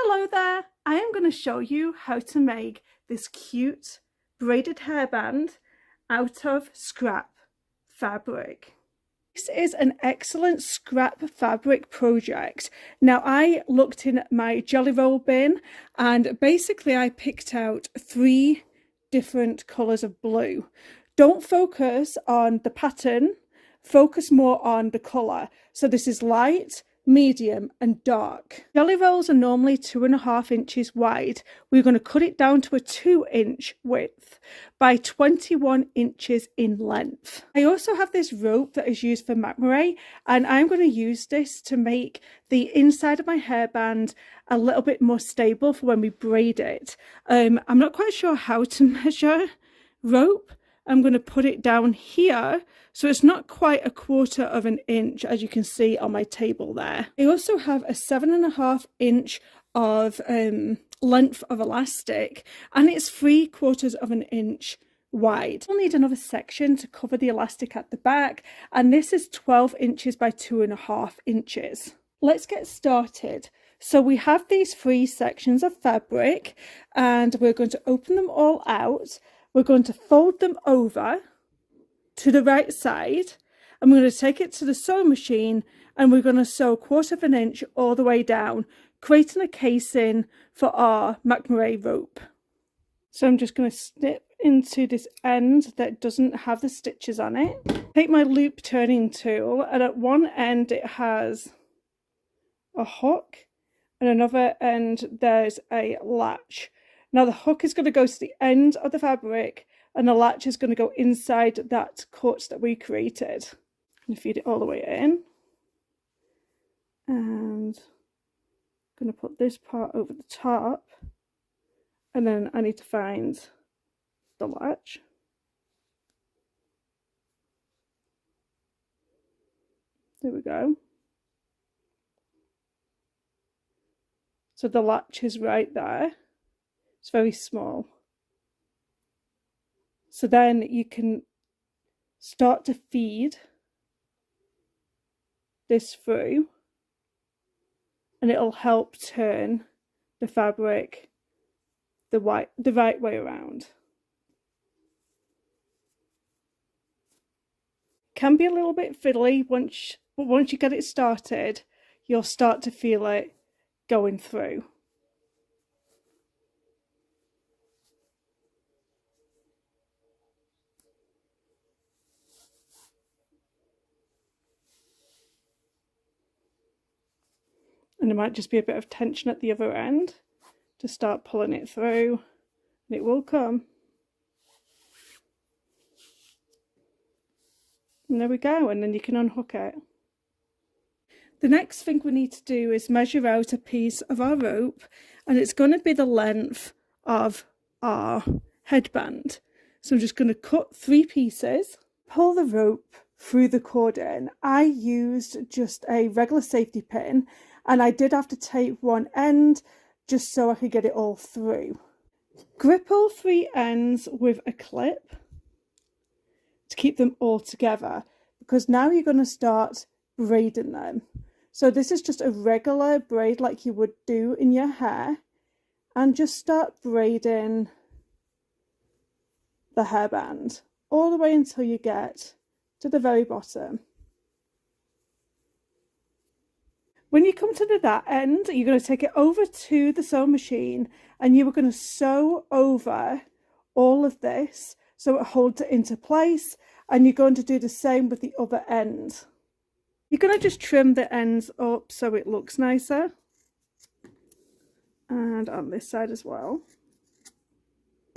Hello there! I am going to show you how to make this cute braided hairband out of scrap fabric. This is an excellent scrap fabric project. Now I looked in my jelly roll bin and basically I picked out 3 different colours of blue. Don't focus on the pattern, focus more on the colour. So this is light, medium and dark. Jelly rolls are normally 2.5 inches wide. We're going to cut it down to a 2-inch width by 21 inches in length. I also have this rope that is used for macramé, and I'm going to use this to make the inside of my hairband a little bit more stable for when we braid it. I'm not quite sure how to measure rope. I'm going to put it down here, so it's not quite 1/4 inch, as you can see on my table there. I also have a 7.5 inch of length of elastic, and it's 3/4 inch wide. We'll need another section to cover the elastic at the back, and this is 12 inches by 2.5 inches. Let's get started. So we have these 3 sections of fabric, and we're going to open them all out. We're going to fold them over to the right side, and we're going to take it to the sewing machine, and we're going to sew 1/4 inch all the way down, creating a casing for our macramé rope. So I'm just going to snip into this end that doesn't have the stitches on it. Take my loop turning tool, and at one end it has a hook, and another end there's a latch. Now the hook is going to go to the end of the fabric, and the latch is going to go inside that cut that we created. I'm going to feed it all the way in, and I'm going to put this part over the top, and then I need to find the latch. There we go. So the latch is right there. It's very small. So then you can start to feed this through, and it'll help turn the fabric the right way around. Can be a little bit fiddly but once you get it started, you'll start to feel it going through. And there might just be a bit of tension at the other end to start pulling it through, and it will come. And there we go, and then you can unhook it. The next thing we need to do is measure out a piece of our rope, and it's going to be the length of our headband. So I'm just going to cut 3 pieces, pull the rope through the cord in. I used just a regular safety pin, and I did have to tape one end just so I could get it all through. Grip all 3 ends with a clip to keep them all together, because now you're going to start braiding them. So this is just a regular braid like you would do in your hair, and just start braiding the hairband all the way until you get to the very bottom. When you come to that end, you're going to take it over to the sewing machine, and you are going to sew over all of this so it holds it into place, and you're going to do the same with the other end. You're going to just trim the ends up so it looks nicer, and on this side as well.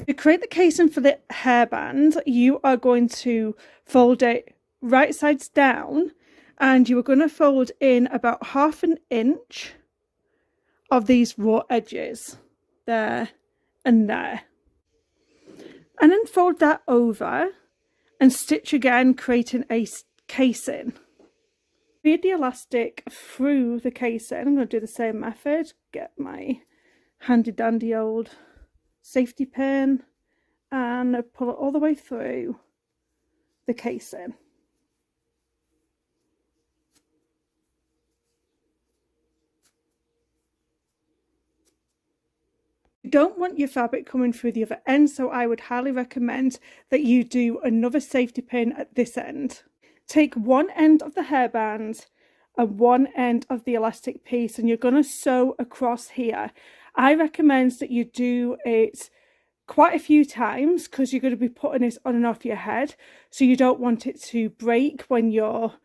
To create the casing for the hairband, you are going to fold it right sides down, and you are going to fold in about 1/2 inch of these raw edges, there and there. And then fold that over and stitch again, creating a casing. Feed the elastic through the casing. I'm going to do the same method. Get my handy dandy old safety pin and pull it all the way through the casing. You don't want your fabric coming through the other end, so I would highly recommend that you do another safety pin at this end. Take one end of the hairband and one end of the elastic piece, and you're going to sew across here. I recommend that you do it quite a few times because you're going to be putting this on and off your head, so you don't want it to break when you're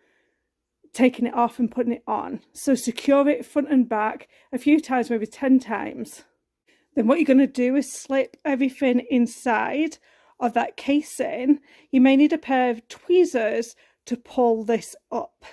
taking it off and putting it on. So secure it front and back a few times, maybe 10 times. Then what you're going to do is slip everything inside of that casing. You may need a pair of tweezers to pull this up.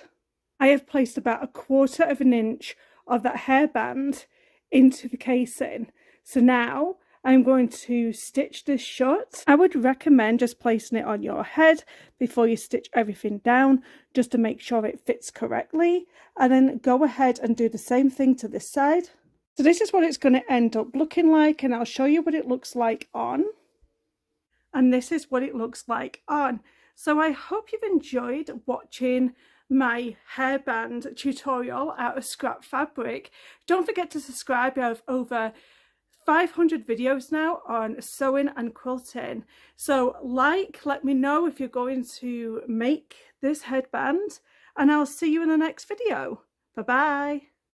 I have placed about 1/4 of an inch of that hairband into the casing. So now I'm going to stitch this shut. I would recommend just placing it on your head before you stitch everything down, just to make sure it fits correctly, and then go ahead and do the same thing to this side. So this is what it's going to end up looking like, and I'll show you what it looks like on. And this is what it looks like on. So I hope you've enjoyed watching my hairband tutorial out of scrap fabric. Don't forget to subscribe. I have over 500 videos now on sewing and quilting. So let me know if you're going to make this headband, and I'll see you in the next video. Bye bye.